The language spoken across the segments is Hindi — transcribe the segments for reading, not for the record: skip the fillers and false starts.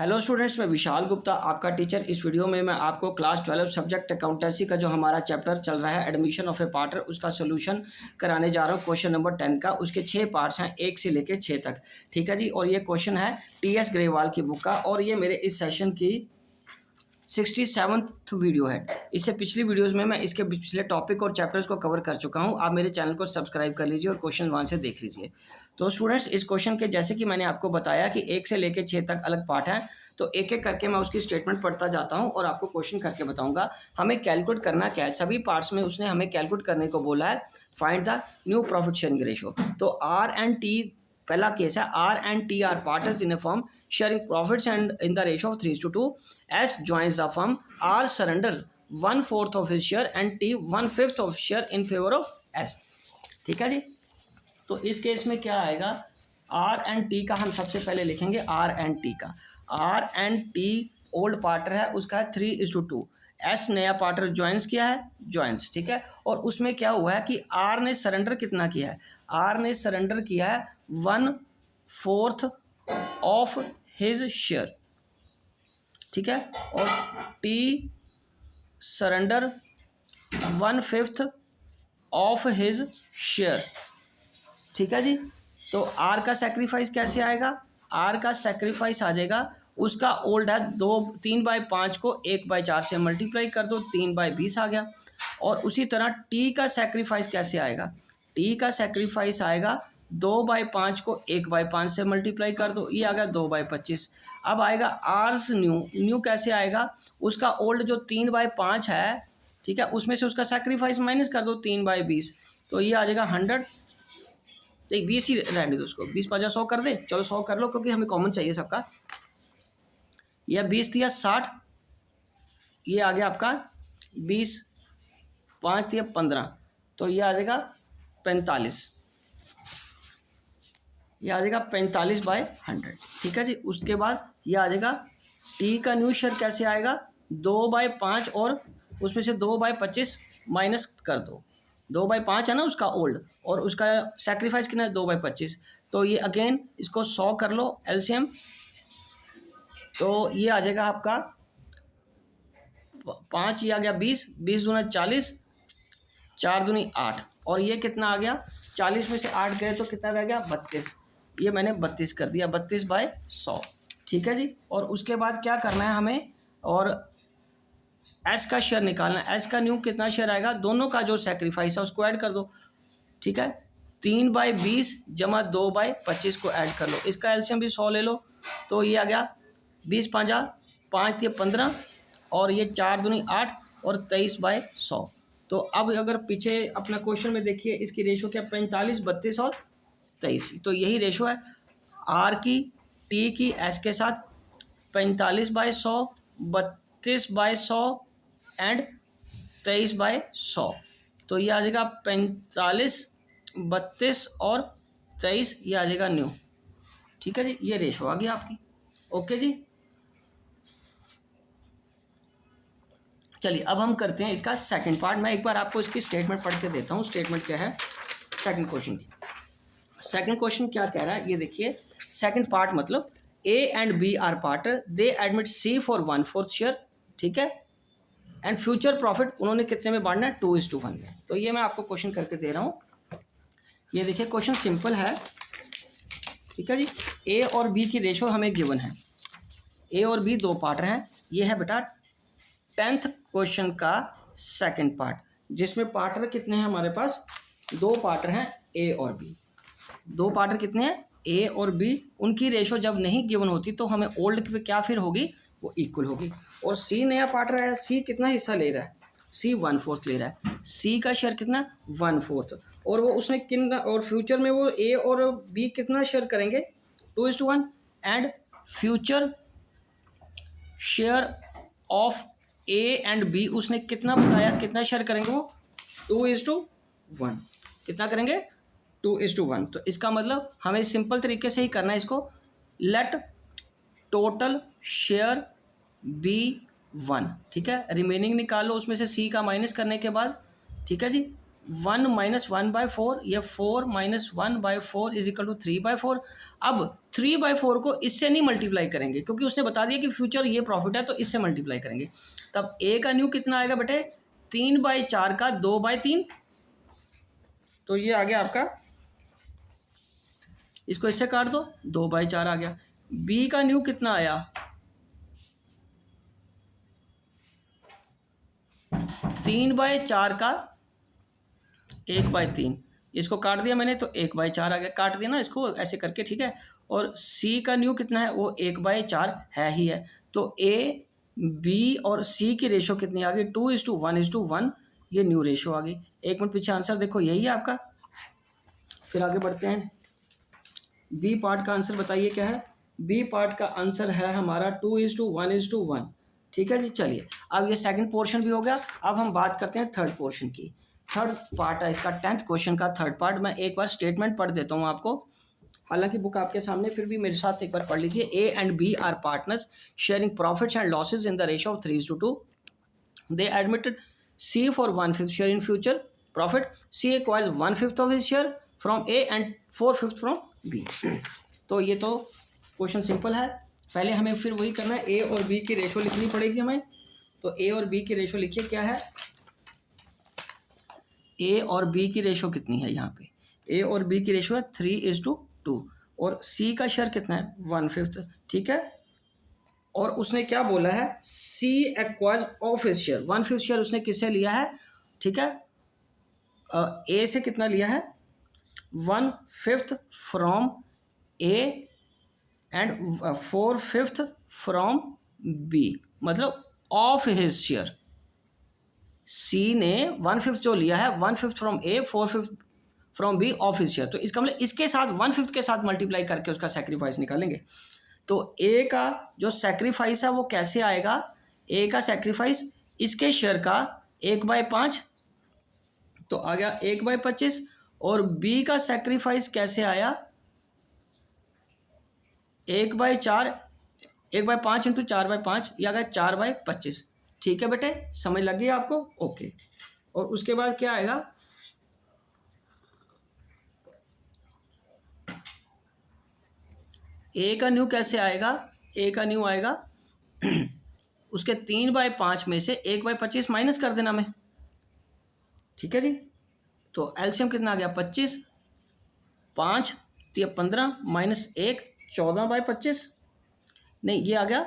हेलो स्टूडेंट्स, मैं विशाल गुप्ता आपका टीचर। इस वीडियो में मैं आपको क्लास 12 सब्जेक्ट अकाउंटेंसी का जो हमारा चैप्टर चल रहा है एडमिशन ऑफ ए पार्टर, उसका सोल्यूशन कराने जा रहा हूँ। क्वेश्चन नंबर 10 का, उसके 6 पार्ट्स हैं 1 से लेकर 6 तक। ठीक है जी। और ये क्वेश्चन है टीएस ग्रेवाल की बुक का, और ये मेरे इस सेशन की 67th वीडियो है। इससे पिछली वीडियोस में मैं इसके पिछले टॉपिक और चैप्टर्स को कवर कर चुका हूं। आप मेरे चैनल को सब्सक्राइब कर लीजिए और क्वेश्चन वहां से देख लीजिए। तो स्टूडेंट्स, इस क्वेश्चन के जैसे कि मैंने आपको बताया कि 1 से लेकर 6 तक अलग पार्ट हैं, तो एक एक करके मैं उसकी स्टेटमेंट पढ़ता जाता हूं और आपको क्वेश्चन करके बताऊंगा। हमें कैलकुलेट करना क्या है, सभी पार्ट्स में उसने हमें कैलकुलेट करने को बोला है। Find the new profit sharing ratio. तो आर एंड टी पहला केस है, R and T are partners in a firm sharing profits and in the ratio of 3:2. S joins the firm. R surrenders 1/4 of his share and T 1/5 of share in favor of S. ठीक है जी। तो इस केस में क्या आएगा, R एंड T का हम सबसे पहले लिखेंगे। R एंड T का, R and T old partner है, उसका है 3:2। S नया पार्टनर ज्वाइंस किया है, ज्वाइंस, ठीक है। और उसमें क्या हुआ है कि R ने सरेंडर कितना किया है, R ने सरेंडर किया है 1/4 ऑफ हिज शेयर, ठीक है। और T surrender 1/5 of his share, ठीक है जी। तो आर का सेक्रीफाइस कैसे आएगा, आर का सेक्रीफाइस आ जाएगा, उसका ओल्ड है 3/5 को 1/4 से मल्टीप्लाई कर दो, 3/20 आ गया। और उसी तरह टी का सेक्रीफाइस कैसे आएगा, टी का सेक्रीफाइस आएगा 2/5 को 1/5 से मल्टीप्लाई कर दो, ये आ गया 2/25। अब आएगा आर्स न्यू कैसे आएगा, उसका ओल्ड जो 3/5 है, ठीक है, उसमें से उसका सेक्रीफाइस माइनस कर दो 3/20, तो ये आ जाएगा 100। तो 20 ही रहने दो उसको, 20 100 कर दे, चलो 100 कर लो क्योंकि हमें कॉमन चाहिए सबका। यह 20 दिया 60, ये आ गया आपका 20, 5 दिया 15, तो ये आ जाएगा 45, ये आ जाएगा 45/100, ठीक है जी। उसके बाद ये आ जाएगा टी का न्यू शेयर कैसे आएगा, 2/5 और उसमें से 2/25 माइनस कर दो, 2/5 है ना उसका ओल्ड, और उसका सेक्रीफाइस कितना है 2/25। तो ये अगेन इसको 100 कर लो एलसीएम, तो ये आ जाएगा आपका 5, ये आ गया 20, 20 दूना 40, 4 दूनी 8, और ये कितना आ गया, 40 में से 8 गए तो कितना रह गया 32, ये मैंने 32 कर दिया, 32/100, ठीक है जी। और उसके बाद क्या करना है हमें, और एस का शेयर निकालना है। एस का न्यू कितना शेयर आएगा, दोनों का जो सेक्रीफाइस है उसको ऐड कर दो, ठीक है। 3/20 जमा 2/25 को ऐड कर लो, इसका एलसीएम भी 100 ले लो, तो ये आ गया 20 5 5 15, और ये 4 दूनी 8 और 23/100। तो अब अगर पीछे अपना क्वेश्चन में देखिए, इसकी रेशो क्या, 45, 32 और 23, तो यही रेशो है आर की, टी की, एस के साथ 45/100, 32/100 एंड 23/100। तो ये आ जाएगा 45, 32 और 23, ये आ जाएगा न्यू, ठीक है जी। ये रेशो आ गया आपकी, ओके जी। चलिए अब हम करते हैं इसका सेकंड पार्ट। मैं एक बार आपको इसकी स्टेटमेंट पढ़ के देता हूँ। स्टेटमेंट क्या है सेकंड क्वेश्चन की। सेकंड क्वेश्चन क्या कह रहा है, ये देखिए। सेकंड पार्ट मतलब A and B are partner, they admit C for 1/4 share, ठीक है। एंड फ्यूचर प्रॉफिट उन्होंने कितने में बांटना है, 2:1 में। तो ये मैं आपको क्वेश्चन करके दे रहा हूँ। ये देखिए क्वेश्चन सिंपल है, ठीक है जी। ए और बी की रेशो हमें गिवन है, ए और बी दो पार्टनर हैं। ये है बेटा 10th क्वेश्चन का सेकंड पार्ट, जिसमें पार्टनर कितने हैं हमारे पास, दो पार्टनर हैं ए और बी। दो पार्टनर कितने हैं, ए और बी। उनकी रेशो जब नहीं गिवन होती तो हमें ओल्ड पे क्या फिर होगी, वो इक्वल होगी। और सी नया पार्टनर है, सी कितना हिस्सा ले रहा है, सी 1/4 ले रहा है। सी का शेयर कितना 1/4, और वो उसने कितना, और फ्यूचर में वो ए और बी कितना शेयर करेंगे 2:1। And future share of A and B उसने कितना बताया, कितना शेयर करेंगे वो 2:1, कितना करेंगे 2:1। तो इसका मतलब हमें सिंपल तरीके से ही करना है इसको। लेट टोटल शेयर बी 1, ठीक है। रिमेनिंग निकाल लो उसमें से सी का माइनस करने के बाद, ठीक है जी। 1 माइनस 1/4, ये 4 माइनस 1/4 इज इक्वल टू 3/4। अब 3/4 को इससे नहीं मल्टीप्लाई करेंगे क्योंकि उसने बता दिया कि फ्यूचर ये प्रॉफिट है, तो इससे मल्टीप्लाई करेंगे। तब ए का न्यू कितना आएगा बेटे, 3/4 का 2/3, तो ये आ गया आपका, इसको इससे काट दो, 2/4 आ गया। बी का न्यू कितना आया, 3/4 का 1/3, इसको काट दिया मैंने तो 1/4 आ गया, काट दिया ना इसको ऐसे करके, ठीक है। और सी का न्यू कितना है, वो 1/4 है ही है। तो ए बी और सी की रेशो कितनी आ गई, 2:1:1, ये न्यू रेशो आ गई। एक मिनट पीछे आंसर देखो, यही है आपका। फिर आगे बढ़ते हैं, बी पार्ट का आंसर बताइए क्या है। बी पार्ट का आंसर है हमारा 2:1:1, ठीक है जी। चलिए अब ये सेकंड पोर्शन भी हो गया, अब हम बात करते हैं थर्ड पोर्शन की। थर्ड पार्ट है इसका 10th क्वेश्चन का थर्ड पार्ट। मैं एक बार स्टेटमेंट पढ़ देता हूँ आपको, हालांकि बुक आपके सामने, फिर भी मेरे साथ एक बार पढ़ लीजिए। A and B are partners sharing profits and losses in the ratio of 3:2। They admitted C for 1/5 share in future profit. C acquires 1/5 of his share from A and 4/5 from B. तो ये तो क्वेश्चन सिंपल है। पहले हमें फिर वही करना है, ए और बी की रेशो लिखनी पड़ेगी हमें। तो ए और बी की रेशो लिखिए क्या है, ए और बी की रेशो कितनी है यहाँ पे, ए और बी की रेशो है 3:2 और सी का शेयर कितना है 1/5, ठीक है। और उसने क्या बोला है, C acquires of his share, 1/5 share उसने किससे लिया है, ठीक है, ए से कितना लिया है 1/5 from A and 4/5 from B, मतलब ऑफ हिज शेयर। सी ने 1/5 जो लिया है, 1/5 from A, 4/5 from B of his share. तो इसका मतलब इसके साथ 1/5 के साथ मल्टीप्लाई करके उसका सेक्रीफाइस निकालेंगे। तो ए का जो सेक्रीफाइस है वो कैसे आएगा, ए का सेक्रीफाइस इसके शेयर का 1/5, तो आ गया 1/25। और बी का सेक्रीफाइस कैसे आया, 1/4, 1/5 इंटू 4/5, ये आ गया 4/25, ठीक है बेटे, समझ लग गई आपको, ओके। और उसके बाद क्या आएगा, ए का न्यू कैसे आएगा, ए का न्यू आएगा उसके 3/5 में से 1/25 माइनस कर देना में, ठीक है जी। तो एलसीएम कितना आ गया 25, 5 तो 15 माइनस 1 14/25, नहीं ये आ गया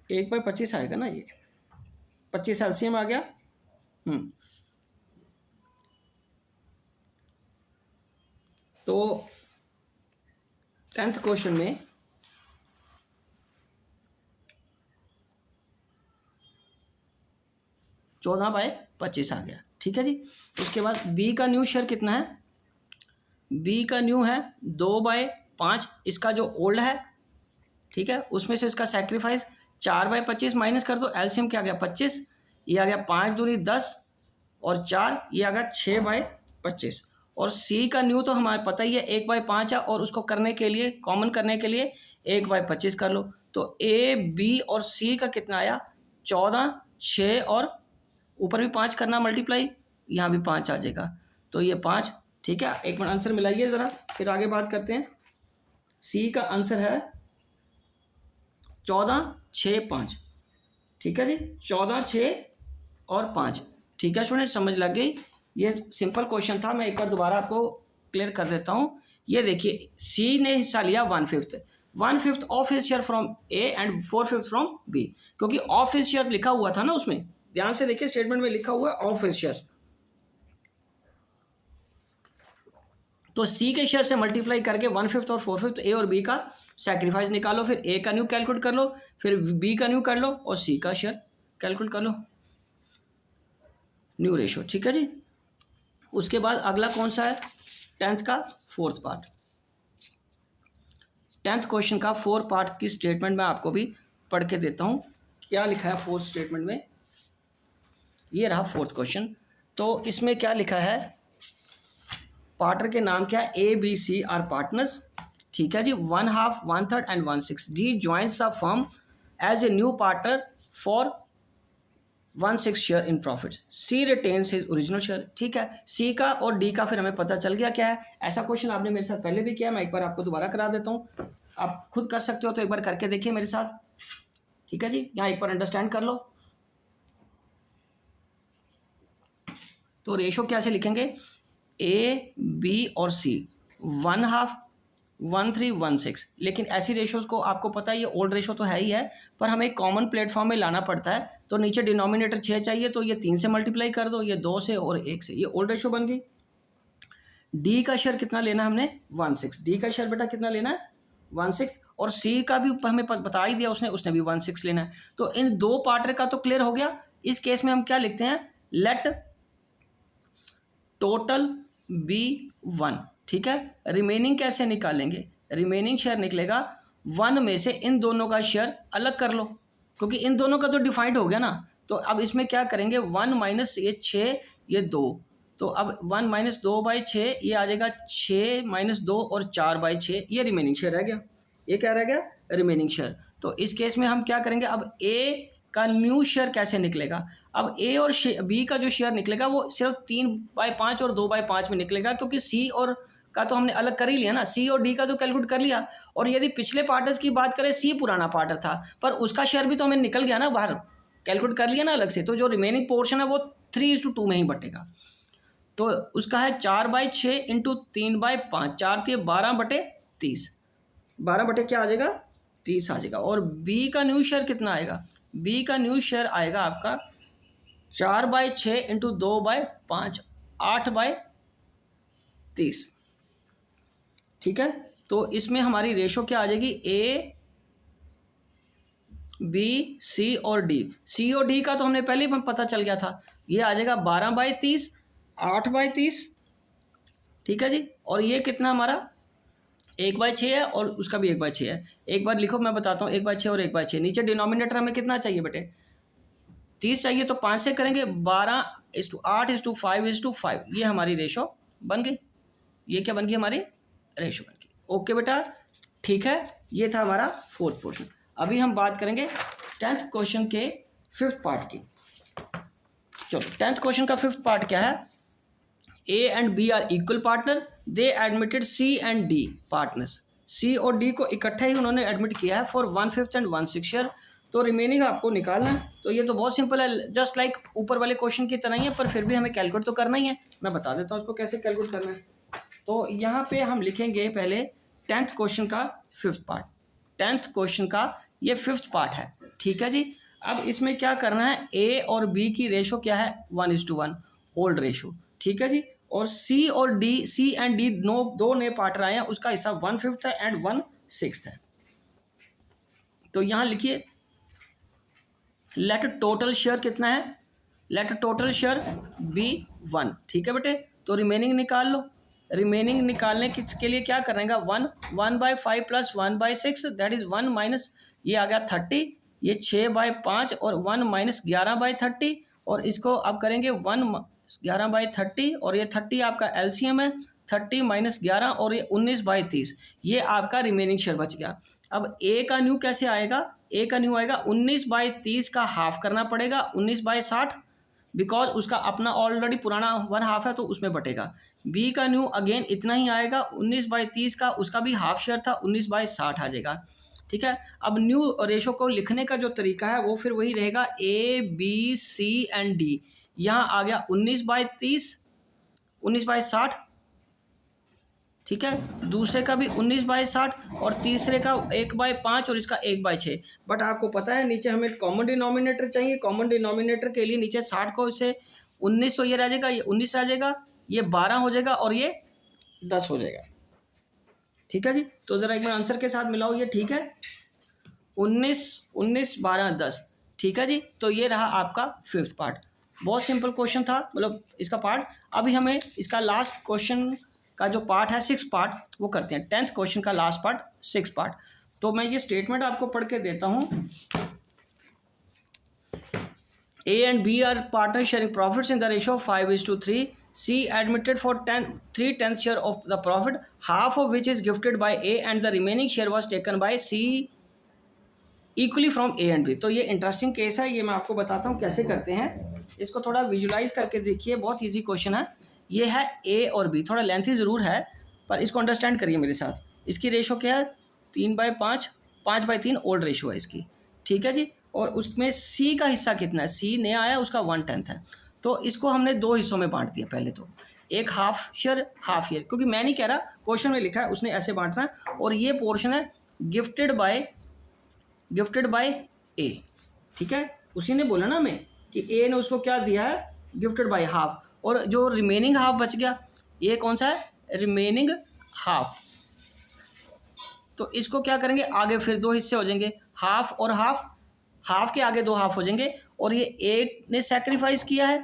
1/25 आएगा ना, ये 25 एलसीएम आ गया। तो 10th क्वेश्चन में (14/25 आ गया, ठीक है जी। उसके बाद बी का न्यू शेयर कितना है, बी का न्यू है 2/5, इसका जो ओल्ड है, ठीक है, उसमें से इसका सेक्रीफाइस 4/25 माइनस कर दो, एलसीएम क्या आ गया 25, ये आ गया 5 दूनी 10 और 4, ये आ गया 6/25। और सी का न्यू तो हमारे पता ही है 1/5 है, और उसको करने के लिए, कॉमन करने के लिए 1/25 कर लो। तो ए बी और सी का कितना आया 14, 6 और ऊपर भी 5 करना मल्टीप्लाई, यहाँ भी 5 आ जाएगा, तो ये 5, ठीक है। एक मिनट आंसर मिलाइए ज़रा, फिर आगे बात करते हैं। सी का आंसर है 14, 6, 5, ठीक है जी, 14, 6 और 5, ठीक है स्टूडेंट, समझ लग गई। ये सिंपल क्वेश्चन था, मैं एक बार दोबारा आपको क्लियर कर देता हूँ। ये देखिए, सी ने हिस्सा लिया 1/5 of his share from A and 4/5 from B, क्योंकि ऑफ हिज शेयर लिखा हुआ था ना उसमें, ध्यान से देखिए स्टेटमेंट में लिखा हुआ है ऑफ हिज शेयर। तो सी के शेयर से मल्टीप्लाई करके 1/5 और 4/5 ए और बी का सैक्रिफाइस निकालो, फिर ए का न्यू कैलकुलेट कर लो, फिर बी का न्यू कर लो और सी का शेयर कैलकुलेट कर लो, न्यू रेशो, ठीक है जी। उसके बाद अगला कौन सा है, 10th का 4th पार्ट। 10th क्वेश्चन का 4 पार्ट की स्टेटमेंट मैं आपको भी पढ़ के देता हूँ, क्या लिखा है 4th स्टेटमेंट में। ये रहा 4th क्वेश्चन। तो इसमें क्या लिखा है, पार्टनर के नाम क्या है, A B C are partners, ठीक है जी, 1/2, 1/3 and 1/6। D joins the firm as a new partner for 1/6 share in profit, C retains his original share. ठीक है, सी का और डी का फिर हमें पता चल गया क्या है। ऐसा क्वेश्चन आपने मेरे साथ पहले भी किया, मैं एक बार आपको दोबारा करा देता हूँ, आप खुद कर सकते हो तो एक बार करके देखिए मेरे साथ। ठीक है जी, यहाँ एक बार अंडरस्टैंड कर लो। तो रेशो कैसे लिखेंगे, ए बी और सी 1/2 1/3 1/6। लेकिन ऐसी रेशोज़ को आपको पता है ये ओल्ड रेशो तो है ही है, पर हमें एक कॉमन प्लेटफॉर्म में लाना पड़ता है। तो नीचे डिनोमिनेटर 6 चाहिए, तो ये 3 से मल्टीप्लाई कर दो, ये 2 से और 1 से, ये ओल्ड रेशो बन गई। डी का शेयर कितना लेना है हमने, 1/6। डी का शेयर बेटा कितना लेना है, 1/6। और सी का भी हमें बता ही दिया उसने भी 1/6 लेना है। तो इन दो पार्टर का तो क्लियर हो गया। इस केस में हम क्या लिखते हैं, लेट टोटल बी 1। ठीक है, रिमेनिंग कैसे निकालेंगे, रिमेनिंग शेयर निकलेगा 1 में से इन दोनों का शेयर अलग कर लो, क्योंकि इन दोनों का तो डिफाइंड हो गया ना। तो अब इसमें क्या करेंगे, 1 माइनस ये 6 ये 2, तो अब 1 माइनस 2/6 ये आ जाएगा 6 माइनस 2 और 4/6, ये रिमेनिंग शेयर रह गया। ये क्या रह गया, रिमेनिंग शेयर। तो इस केस में हम क्या करेंगे, अब ए का न्यू शेयर कैसे निकलेगा। अब ए और बी का जो शेयर निकलेगा वो सिर्फ 3/5 और 2/5 में निकलेगा, क्योंकि सी और का तो हमने अलग कर ही लिया ना, सी और डी का तो कैलकुलेट कर लिया। और यदि पिछले पार्टर्स की बात करें, सी पुराना पार्टर था, पर उसका शेयर भी तो हमें निकल गया ना बाहर, कैलकुलेट कर लिया ना अलग से। तो जो रिमेनिंग पोर्शन है वो 3:2 में ही बटेगा। तो उसका है 4/6 इंटू 3/5, 4 12/30, 12 क्या आ जाएगा, 30 आ जाएगा। और बी का न्यू शेयर कितना आएगा, बी का न्यू शेयर आएगा आपका 4/6 इंटू 2/5, 8/30। ठीक है, तो इसमें हमारी रेशो क्या आ जाएगी, ए बी सी और डी। सी और डी का तो हमने पहले ही पता चल गया था, ये आ जाएगा 12/30, 8/30। ठीक है जी, और ये कितना हमारा 1/6 है, और उसका भी 1/6 है। एक बार लिखो, मैं बताता हूँ, 1/6 और 1/6। नीचे डिनोमिनेटर हमें कितना चाहिए बेटे, 30 चाहिए, तो 5 से करेंगे, 12:8:5:5, ये हमारी रेशो बन गई। ये क्या बन गई, हमारी रेशो बन गई। ओके बेटा, ठीक है, ये था हमारा 4th पोर्शन। अभी हम बात करेंगे 10th क्वेश्चन के 5th पार्ट की। चलो, 10th क्वेश्चन का 5th पार्ट क्या है, A and B are equal partner, they admitted C and D partners. C और डी को इकट्ठे ही उन्होंने एडमिट किया है फॉर 1/5 एंड 1/6 शेयर। तो रिमेनिंग आपको निकालना है। तो ये तो बहुत सिंपल है, जस्ट लाइक ऊपर वाले क्वेश्चन की तरह ही है, पर फिर भी हमें कैलकुलेट तो करना ही है। मैं बता देता हूँ उसको कैसे कैलकुलेट करना है। तो यहाँ पे हम लिखेंगे पहले 10th क्वेश्चन का 5th पार्ट। 10th क्वेश्चन का ये 5th पार्ट है। ठीक है जी, अब इसमें क्या करना है, ए और बी की रेशो क्या है, 1:1, ओल्ड रेशो। ठीक है जी, और सी और डी, सी एंड डी दो नए पार्टनर आए हैं, उसका हिस्सा 1/5 है एंड 1/6 है। तो यहाँ लिखिए, लेट टोटल शेयर कितना है, लेट टोटल शेयर बी 1। ठीक है बेटे, तो रिमेनिंग निकाल लो। रिमेनिंग निकालने के लिए क्या करेंगे, 1/5 प्लस 1/6, दैट इज 1 माइनस, ये आ गया 30, ये 6/5 और 1 माइनस 11/30, और इसको अब करेंगे 1 11/30, और ये 30 आपका एलसीएम है, 30 माइनस 11 और ये 19/30, ये आपका रिमेनिंग शेयर बच गया। अब ए का न्यू कैसे आएगा, ए का न्यू आएगा 19/30 का हाफ करना पड़ेगा, 19/60, बिकॉज उसका अपना ऑलरेडी पुराना 1/2 है तो उसमें बटेगा। बी का न्यू अगेन इतना ही आएगा, 19/30 का, उसका भी हाफ शेयर था, 19/60 आ जाएगा। ठीक है, अब न्यू रेशो को लिखने का जो तरीका है वो फिर वही रहेगा, A B C and D. यहाँ आ गया 19/30, 19/60। ठीक है, दूसरे का भी 19/60 और तीसरे का 1/5 और इसका 1/6। बट आपको पता है नीचे हमें कॉमन डिनोमिनेटर चाहिए। कॉमन डिनोमिनेटर के लिए नीचे 60 को इसे 19, तो ये रह जाएगा, ये 19 आ जाएगा, ये 12 हो जाएगा और ये 10 हो जाएगा। ठीक है जी, तो ज़रा एक बार आंसर के साथ मिलाओ, ये ठीक है, 19 19 12 10। ठीक है जी, तो ये रहा आपका 5th पार्ट। बहुत सिंपल क्वेश्चन था, मतलब इसका पार्ट। अभी हमें इसका लास्ट क्वेश्चन का जो पार्ट है 6th पार्ट, वो करते हैं। 10th क्वेश्चन का लास्ट पार्ट 6th पार्ट। तो मैं ये स्टेटमेंट आपको पढ़ के देता हूँ। A and B are partner sharing profits in the ratio 5:3। C admitted for 3/10 share of the profit, half of which is gifted by A and the remaining share was taken by C equally from A and B. तो ये इंटरेस्टिंग केस है, ये मैं आपको बताता हूँ कैसे करते हैं। इसको थोड़ा विजुलाइज करके देखिए, बहुत ईजी क्वेश्चन है। ये है ए और बी, थोड़ा लेंथी ज़रूर है पर इसको अंडरस्टैंड करिए मेरे साथ। इसकी रेशो क्या है, 3/5, 5/3 ओल्ड रेशो है इसकी, ठीक है जी। और उसमें सी का हिस्सा कितना है, सी नया आया, उसका 1/10 है। तो इसको हमने दो हिस्सों में बांट दिया। पहले तो एक हाफ शेयर हाफ ईयर, क्योंकि मैं नहीं कह रहा, क्वेश्चन में लिखा है, उसने ऐसे बांटना है। और ये पोर्शन है गिफ्टेड बाय ए, ठीक है। उसी ने बोला ना हमें कि ए ने उसको क्या दिया है, गिफ्टेड बाय हाफ। और जो रिमेनिंग हाफ बच गया, ये कौन सा है, रिमेनिंग हाफ। तो इसको क्या करेंगे, आगे फिर दो हिस्से हो जाएंगे, हाफ और हाफ, हाफ के आगे दो हाफ हो जाएंगे। और ये ए ने सेक्रीफाइस किया है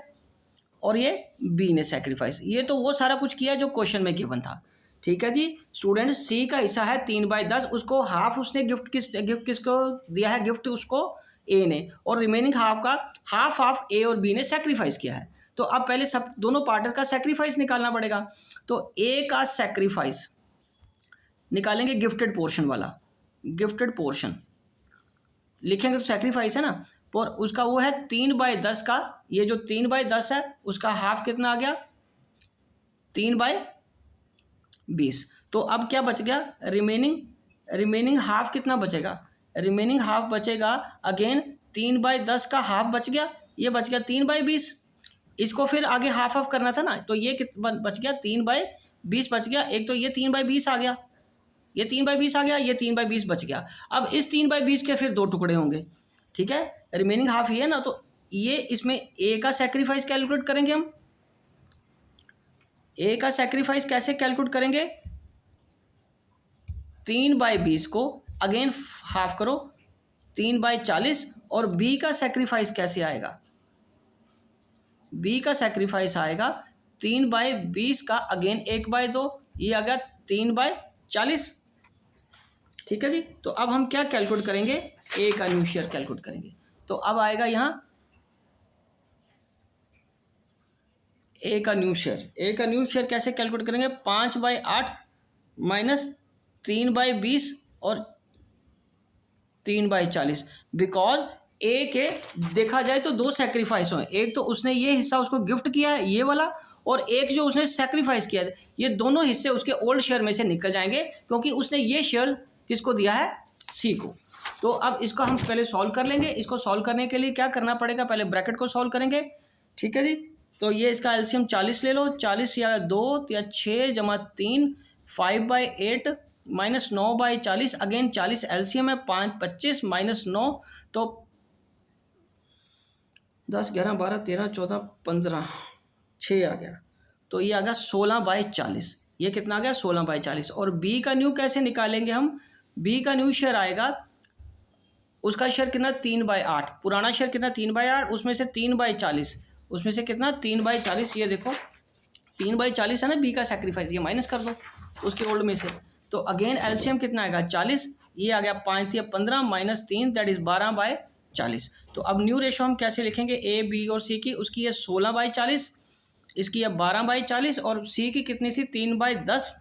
और ये बी ने सेक्रीफाइस, ये तो वो सारा कुछ किया जो क्वेश्चन में गिवन था, ठीक है जी। स्टूडेंट सी का हिस्सा है 3/10, उसको हाफ उसने गिफ्ट किसको दिया है, गिफ्ट उसको ए ने। और रिमेनिंग हाफ का हाफ ए और बी ने सेक्रीफाइस किया है। तो अब पहले सब दोनों पार्टनर्स का सेक्रीफाइस निकालना पड़ेगा। तो ए का सेक्रीफाइस निकालेंगे, गिफ्टेड पोर्शन वाला, गिफ्टेड पोर्शन लिखेंगे तो सेक्रीफाइस है ना। पर उसका वो है 3/10 का, ये जो 3/10 है उसका हाफ कितना आ गया, 3/20। तो अब क्या बच गया, रिमेनिंग हाफ कितना बचेगा, रिमेनिंग हाफ बचेगा अगेन 3/10 का हाफ बच गया, ये बच गया 3/20। इसको फिर आगे हाफ करना था ना, तो ये कितना बच गया, 3/20 बच गया। एक तो ये 3/20 आ गया, ये 3/20 आ गया, ये 3/20 बच गया। अब इस 3/20 के फिर दो टुकड़े होंगे, ठीक है। रिमेनिंग हाफ ये है ना, तो ये इसमें ए का सेक्रीफाइस कैलकुलेट करेंगे हम। ए का सेक्रीफाइस कैसे कैलकुलेट करेंगे, 3/20 को अगेन हाफ करो, 3/40। और बी का सेक्रीफाइस कैसे आएगा, बी का सेक्रीफाइस आएगा 3/20 का अगेन 1/2, ये आ गया 3/40, ठीक है जी। तो अब हम क्या कैलकुलेट करेंगे, ए का न्यू शेयर कैलकुलेट करेंगे। तो अब आएगा यहाँ ए का न्यू शेयर, ए का न्यू शेयर कैसे कैलकुलेट करेंगे, 5/8 माइनस 3/20 और 3/40। बिकॉज ए के देखा जाए तो दो सेक्रीफाइस हुए, एक तो उसने ये हिस्सा उसको गिफ्ट किया है ये वाला, और एक जो उसने सेक्रीफाइस किया है, ये दोनों हिस्से उसके ओल्ड शेयर में से निकल जाएंगे, क्योंकि उसने ये शेयर किसको दिया है, सी को। तो अब इसको हम पहले सॉल्व कर लेंगे। इसको सॉल्व करने के लिए क्या करना पड़ेगा, पहले ब्रैकेट को सॉल्व करेंगे, ठीक है जी। तो ये इसका एलसीएम 40 ले लो, 40 या 2 या 6 जमा 3, 5/8 माइनस 9/40, अगेन 40 एलसीएम है, 5 25 माइनस 9, तो 10 11 12 13 14 15 6 आ गया। तो ये आ गया 16/40, ये कितना आ गया 16/40। और बी का न्यू कैसे निकालेंगे हम, बी का न्यू शेयर आएगा, उसका शेयर कितना 3/8, पुराना शेयर कितना 3/8, उसमें से 3/40, उसमें से कितना 3/40, ये देखो 3/40 है ना बी का सेक्रीफाइस, ये माइनस कर दो उसके ओल्ड में से। तो अगेन एलसीएम कितना आएगा 40, ये आ गया 5 या 15 माइनस 3 दैट इज 12/40। तो अब न्यू रेशो हम कैसे लिखेंगे, ए बी और सी की, उसकी है 16/40, इसकी है 12/40, और सी की कितनी थी 3/10।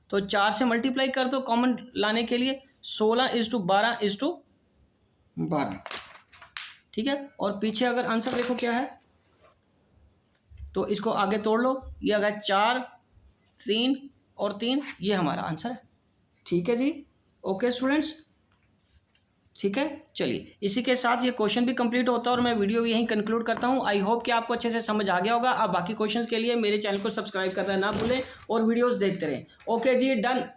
तो 4 से मल्टीप्लाई कर दो कॉमन लाने के लिए, 16:12, ठीक है। और पीछे अगर आंसर देखो क्या है, तो इसको आगे तोड़ लो, ये अगर 4 3 और 3, ये हमारा आंसर है, ठीक है जी। ओके स्टूडेंट्स, ठीक है। चलिए इसी के साथ ये क्वेश्चन भी कंप्लीट होता है और मैं वीडियो यहीं कंक्लूड करता हूँ। आई होप कि आपको अच्छे से समझ आ गया होगा। आप बाकी क्वेश्चंस के लिए मेरे चैनल को सब्सक्राइब करना ना भूलें और वीडियोस देखते रहें। ओके जी, डन।